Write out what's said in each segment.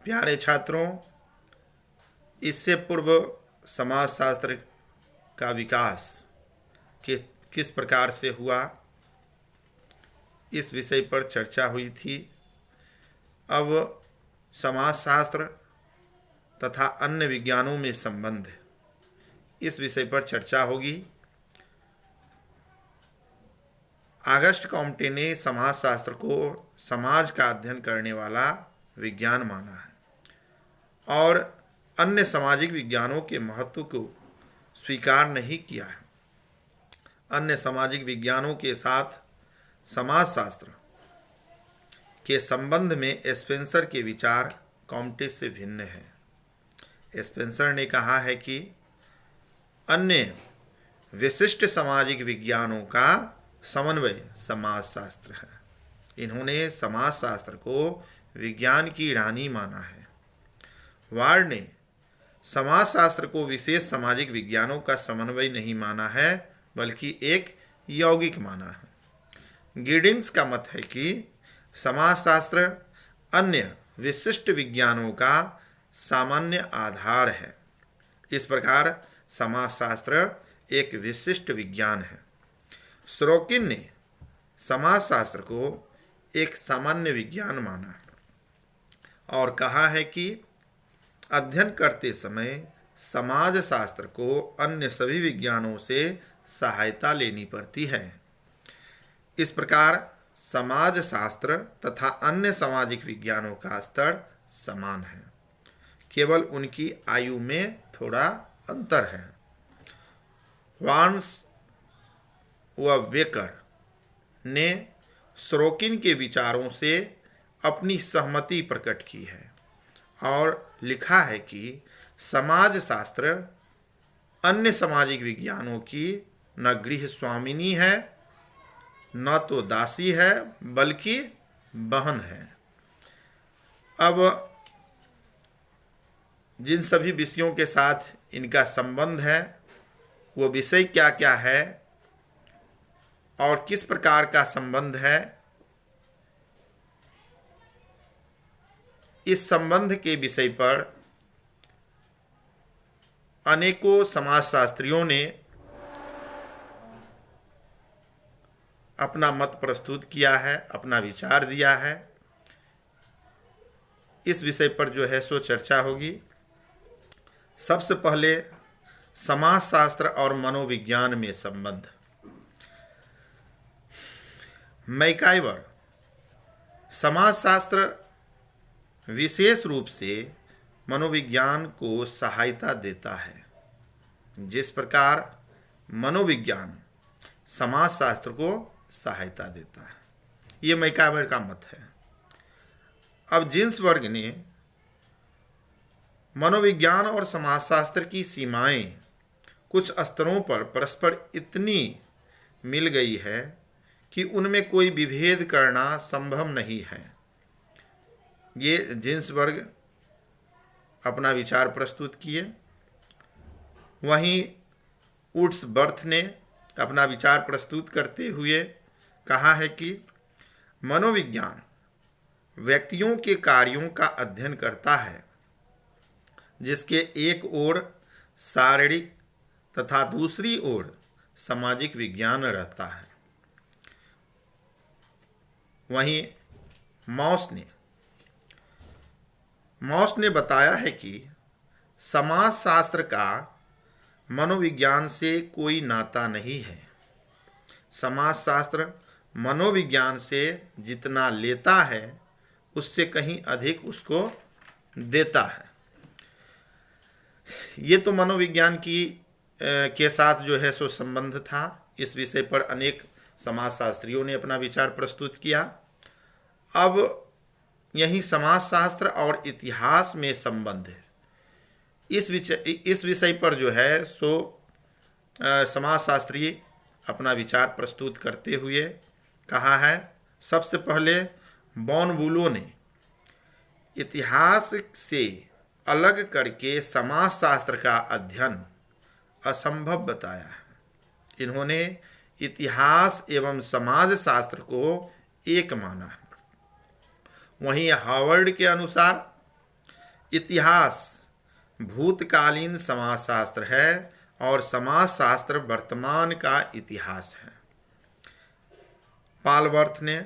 प्यारे छात्रों, इससे पूर्व समाजशास्त्र का विकास किस प्रकार से हुआ, इस विषय पर चर्चा हुई थी। अब समाजशास्त्र तथा अन्य विज्ञानों में संबंध, इस विषय पर चर्चा होगी। ऑगस्ट कॉम्टे ने समाजशास्त्र को समाज का अध्ययन करने वाला विज्ञान माना है और अन्य सामाजिक विज्ञानों के महत्व को स्वीकार नहीं किया है। अन्य सामाजिक विज्ञानों के साथ समाजशास्त्र के संबंध में स्पेंसर के विचार कॉम्टे से भिन्न है। स्पेंसर ने कहा है कि अन्य विशिष्ट सामाजिक विज्ञानों का समन्वय समाजशास्त्र है। इन्होंने समाजशास्त्र को विज्ञान की रानी माना है। वार्ड ने समाजशास्त्र को विशेष सामाजिक विज्ञानों का समन्वय नहीं माना है, बल्कि एक यौगिक माना है। गिडिंग्स का मत है कि समाजशास्त्र अन्य विशिष्ट विज्ञानों का सामान्य आधार है। इस प्रकार समाजशास्त्र एक विशिष्ट विज्ञान है। सोरोकिन ने समाजशास्त्र को एक सामान्य विज्ञान माना है और कहा है कि अध्ययन करते समय समाजशास्त्र को अन्य सभी विज्ञानों से सहायता लेनी पड़ती है। इस प्रकार समाजशास्त्र तथा अन्य सामाजिक विज्ञानों का स्तर समान है, केवल उनकी आयु में थोड़ा अंतर है। वार्न्स व बेकर ने सोरोकिन के विचारों से अपनी सहमति प्रकट की है और लिखा है कि समाजशास्त्र अन्य सामाजिक विज्ञानों की न गृह स्वामिनी है, न तो दासी है, बल्कि बहन है। अब जिन सभी विषयों के साथ इनका संबंध है, वो विषय क्या क्या है और किस प्रकार का संबंध है, इस संबंध के विषय पर अनेकों समाजशास्त्रियों ने अपना मत प्रस्तुत किया है, अपना विचार दिया है। इस विषय पर जो है सो चर्चा होगी। सबसे पहले समाजशास्त्र और मनोविज्ञान में संबंध। मैकाइवर समाजशास्त्र विशेष रूप से मनोविज्ञान को सहायता देता है, जिस प्रकार मनोविज्ञान समाजशास्त्र को सहायता देता है। ये मैकाइवर का मत है। अब जिन्सबर्ग ने मनोविज्ञान और समाजशास्त्र की सीमाएं कुछ स्तरों पर परस्पर इतनी मिल गई है कि उनमें कोई विभेद करना संभव नहीं है। ये जिन्सबर्ग अपना विचार प्रस्तुत किए। वहीं वुड्सवर्थ ने अपना विचार प्रस्तुत करते हुए कहा है कि मनोविज्ञान व्यक्तियों के कार्यों का अध्ययन करता है, जिसके एक ओर शारीरिक तथा दूसरी ओर सामाजिक विज्ञान रहता है। वहीं मॉस ने बताया है कि समाजशास्त्र का मनोविज्ञान से कोई नाता नहीं है। समाजशास्त्र मनोविज्ञान से जितना लेता है, उससे कहीं अधिक उसको देता है। ये तो मनोविज्ञान के साथ जो है सो संबंध था। इस विषय पर अनेक समाजशास्त्रियों ने अपना विचार प्रस्तुत किया। अब यही समाजशास्त्र और इतिहास में संबंध है। इस विषय पर जो है सो समाजशास्त्री अपना विचार प्रस्तुत करते हुए कहा है, सबसे पहले बॉनबुलो ने इतिहास से अलग करके समाजशास्त्र का अध्ययन असंभव बताया है। इन्होंने इतिहास एवं समाजशास्त्र को एक माना है। वहीं हार्वर्ड के अनुसार इतिहास भूतकालीन समाजशास्त्र है और समाजशास्त्र वर्तमान का इतिहास है। पालवर्थ ने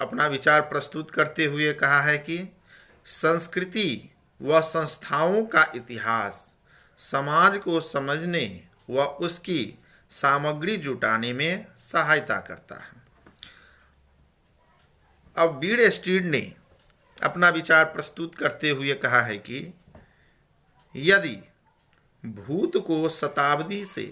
अपना विचार प्रस्तुत करते हुए कहा है कि संस्कृति व संस्थाओं का इतिहास समाज को समझने व उसकी सामग्री जुटाने में सहायता करता है। अब बीड स्ट्रीट ने अपना विचार प्रस्तुत करते हुए कहा है कि यदि भूत को शताब्दी से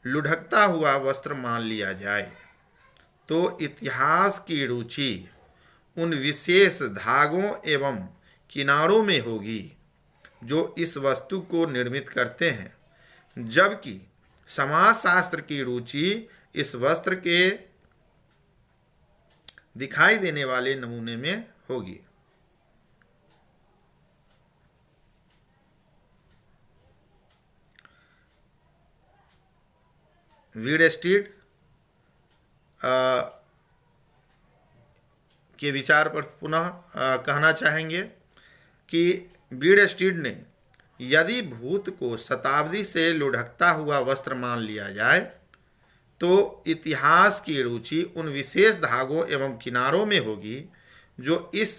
लुढ़कता हुआ वस्त्र मान लिया जाए तो इतिहास की रुचि उन विशेष धागों एवं किनारों में होगी जो इस वस्तु को निर्मित करते हैं, जबकि समाजशास्त्र की रुचि इस वस्त्र के दिखाई देने वाले नमूने में होगी। बीड स्ट्रीट के विचार पर पुनः कहना चाहेंगे कि बीड स्ट्रीट ने यदि भूत को शताब्दी से लुढ़कता हुआ वस्त्र मान लिया जाए तो इतिहास की रुचि उन विशेष धागों एवं किनारों में होगी जो इस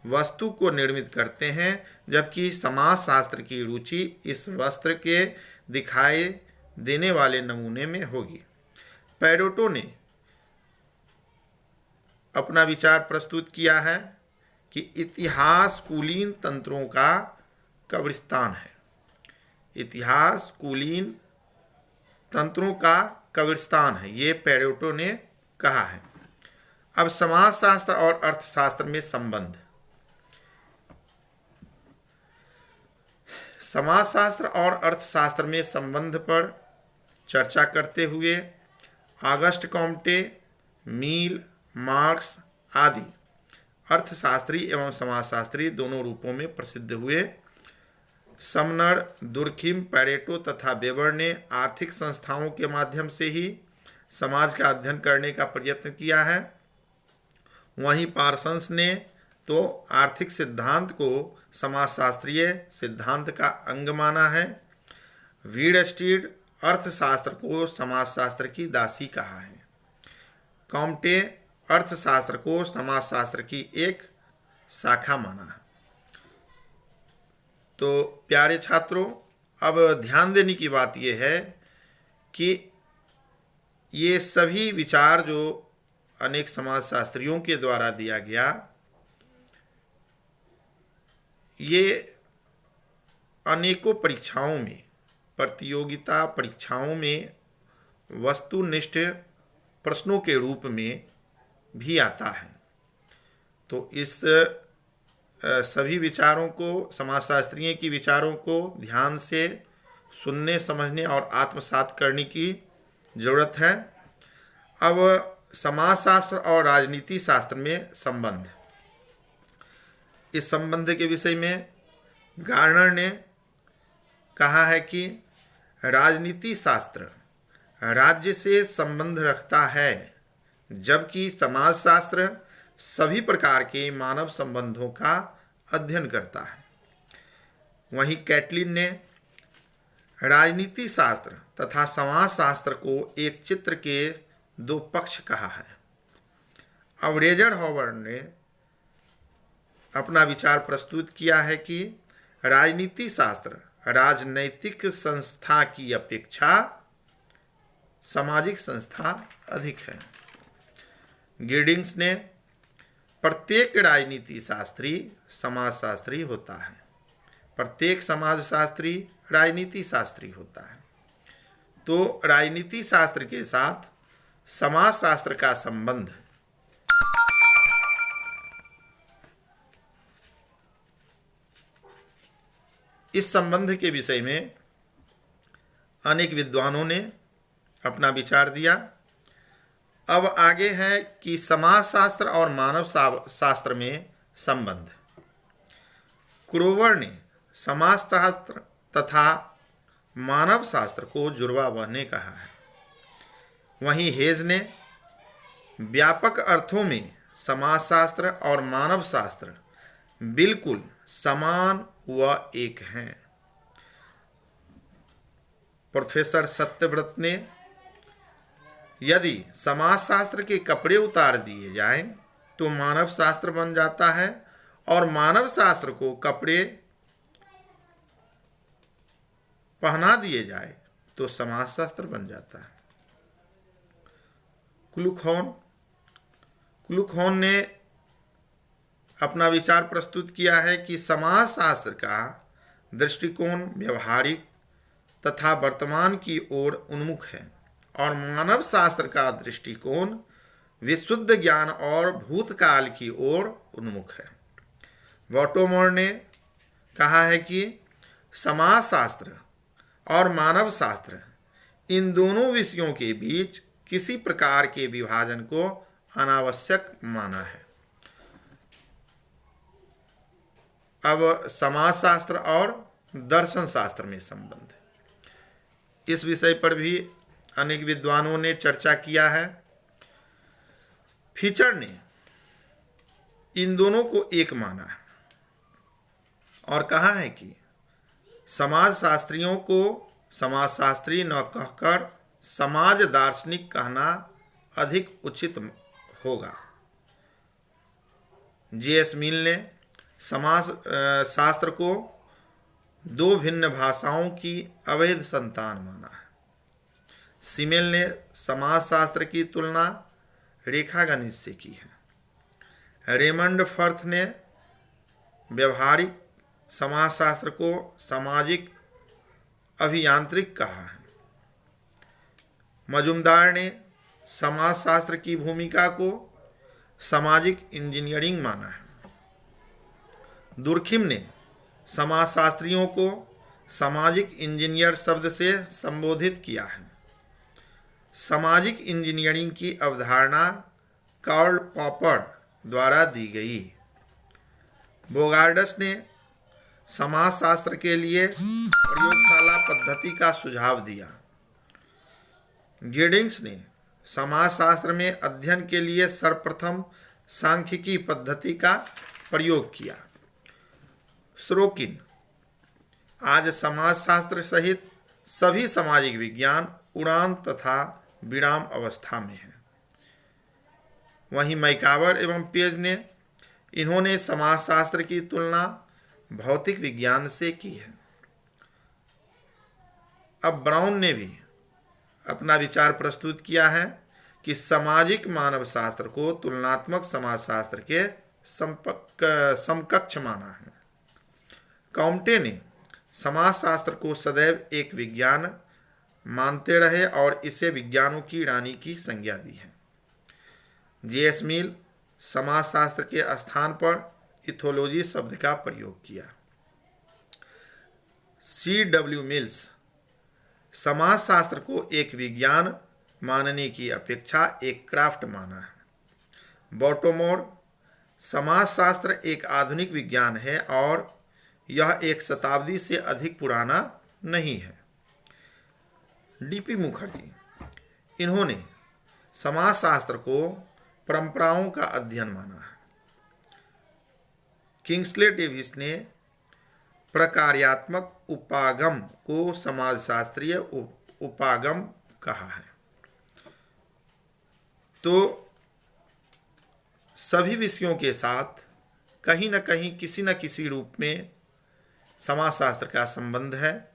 वस्तु को निर्मित करते हैं, जबकि समाजशास्त्र की रुचि इस वस्त्र के दिखाई देने वाले नमूने में होगी। पेरेटो ने अपना विचार प्रस्तुत किया है कि इतिहास कुलीन तंत्रों का कब्रिस्तान है। इतिहास कुलीन तंत्रों का कब्रिस्तान है, ये पेरेटो ने कहा है। अब समाजशास्त्र और अर्थशास्त्र में संबंध। समाजशास्त्र और अर्थशास्त्र में संबंध पर चर्चा करते हुए ऑगस्ट कॉम्टे, मील, मार्क्स आदि अर्थशास्त्री एवं समाजशास्त्री दोनों रूपों में प्रसिद्ध हुए। समनर, दुर्खिम, पेरेटो तथा वेबर ने आर्थिक संस्थाओं के माध्यम से ही समाज का अध्ययन करने का प्रयत्न किया है। वहीं पार्सन्स ने तो आर्थिक सिद्धांत को समाजशास्त्रीय सिद्धांत का अंग माना है। बीड स्ट्रीट अर्थशास्त्र को समाजशास्त्र की दासी कहा है। कॉम्टे अर्थशास्त्र को समाजशास्त्र की एक शाखा माना है। तो प्यारे छात्रों, अब ध्यान देने की बात यह है कि ये सभी विचार जो अनेक समाजशास्त्रियों के द्वारा दिया गया, ये अनेकों परीक्षाओं में, प्रतियोगिता परीक्षाओं में वस्तुनिष्ठ प्रश्नों के रूप में भी आता है। तो इस सभी विचारों को, समाजशास्त्रियों की विचारों को ध्यान से सुनने, समझने और आत्मसात करने की ज़रूरत है। अब समाजशास्त्र और राजनीति शास्त्र में संबंध। इस संबंध के विषय में गार्नर ने कहा है कि राजनीति शास्त्र राज्य से संबंध रखता है, जबकि समाजशास्त्र सभी प्रकार के मानव संबंधों का अध्ययन करता है। वहीं कैटलिन ने राजनीति शास्त्र तथा समाजशास्त्र को एक चित्र के दो पक्ष कहा है। अब रेजर हॉवर्ड ने अपना विचार प्रस्तुत किया है कि राजनीति शास्त्र राजनैतिक संस्था की अपेक्षा सामाजिक संस्था अधिक है। गिडिंग्स ने प्रत्येक राजनीति शास्त्री समाजशास्त्री होता है, प्रत्येक समाजशास्त्री राजनीति शास्त्री होता है। तो राजनीति शास्त्र के साथ समाजशास्त्र का संबंध इस संबंध के विषय में अनेक विद्वानों ने अपना विचार दिया। अब आगे है कि समाजशास्त्र और मानव शास्त्र में संबंध। क्रोवर ने समाजशास्त्र तथा मानव शास्त्र को जुड़वा बहने कहा है। वहीं हेज ने व्यापक अर्थों में समाजशास्त्र और मानव शास्त्र बिल्कुल समान व एक हैं। प्रोफेसर सत्यव्रत ने, यदि समाजशास्त्र के कपड़े उतार दिए जाएं तो मानव शास्त्र बन जाता है, और मानव शास्त्र को कपड़े पहना दिए जाए तो समाजशास्त्र बन जाता है। क्लुखौन ने अपना विचार प्रस्तुत किया है कि समाजशास्त्र का दृष्टिकोण व्यवहारिक तथा वर्तमान की ओर उन्मुख है, और मानव शास्त्र का दृष्टिकोण विशुद्ध ज्ञान और भूतकाल की ओर उन्मुख है। वॉटोमोर ने कहा है कि समाजशास्त्र और मानव शास्त्र, इन दोनों विषयों के बीच किसी प्रकार के विभाजन को अनावश्यक माना है। अब समाजशास्त्र और दर्शन शास्त्र में संबंध, इस विषय पर भी अनेक विद्वानों ने चर्चा किया है। फीचर ने इन दोनों को एक माना है और कहा है कि समाजशास्त्रियों को समाजशास्त्री न कहकर समाज दार्शनिक कहना अधिक उचित होगा। J.S. मिल ने समाज शास्त्र को दो भिन्न भाषाओं की अवैध संतान माना है। सिमेल ने समाजशास्त्र की तुलना रेखागणित से की है। रेमंड फर्थ ने व्यवहारिक समाजशास्त्र को सामाजिक अभियांत्रिक कहा है। मजुमदार ने समाजशास्त्र की भूमिका को सामाजिक इंजीनियरिंग माना है। दुर्खिम ने समाजशास्त्रियों को सामाजिक इंजीनियर शब्द से संबोधित किया है। सामाजिक इंजीनियरिंग की अवधारणा कार्ल पॉपर द्वारा दी गई। बोगार्डस ने समाजशास्त्र के लिए प्रयोगशाला पद्धति का सुझाव दिया। गिडिंग्स ने समाजशास्त्र में अध्ययन के लिए सर्वप्रथम सांख्यिकी पद्धति का प्रयोग किया। श्रोकिन, आज समाजशास्त्र सहित सभी सामाजिक विज्ञान उड़ान तथा विराम अवस्था में है। वहीं मैकावर एवं पेज ने इन्होंने समाजशास्त्र की तुलना भौतिक विज्ञान से की है। अब ब्राउन ने भी अपना विचार प्रस्तुत किया है कि सामाजिक मानव शास्त्र को तुलनात्मक समाजशास्त्र के समकक्ष माना है। कॉम्टे ने समाजशास्त्र को सदैव एक विज्ञान मानते रहे और इसे विज्ञानों की रानी की संज्ञा दी है। J.S. मिल समाजशास्त्र के स्थान पर इथोलॉजी शब्द का प्रयोग किया। C.W. मिल्स समाजशास्त्र को एक विज्ञान मानने की अपेक्षा एक क्राफ्ट माना है। बॉटोमोर, समाजशास्त्र एक आधुनिक विज्ञान है और यह एक शताब्दी से अधिक पुराना नहीं है। D.P. मुखर्जी, इन्होंने समाजशास्त्र को परंपराओं का अध्ययन माना है। किंग्सले डेविस ने प्रकार्यात्मक उपागम को समाजशास्त्रीय उपागम कहा है। तो सभी विषयों के साथ कहीं न कहीं किसी न किसी रूप में समाजशास्त्र का संबंध है।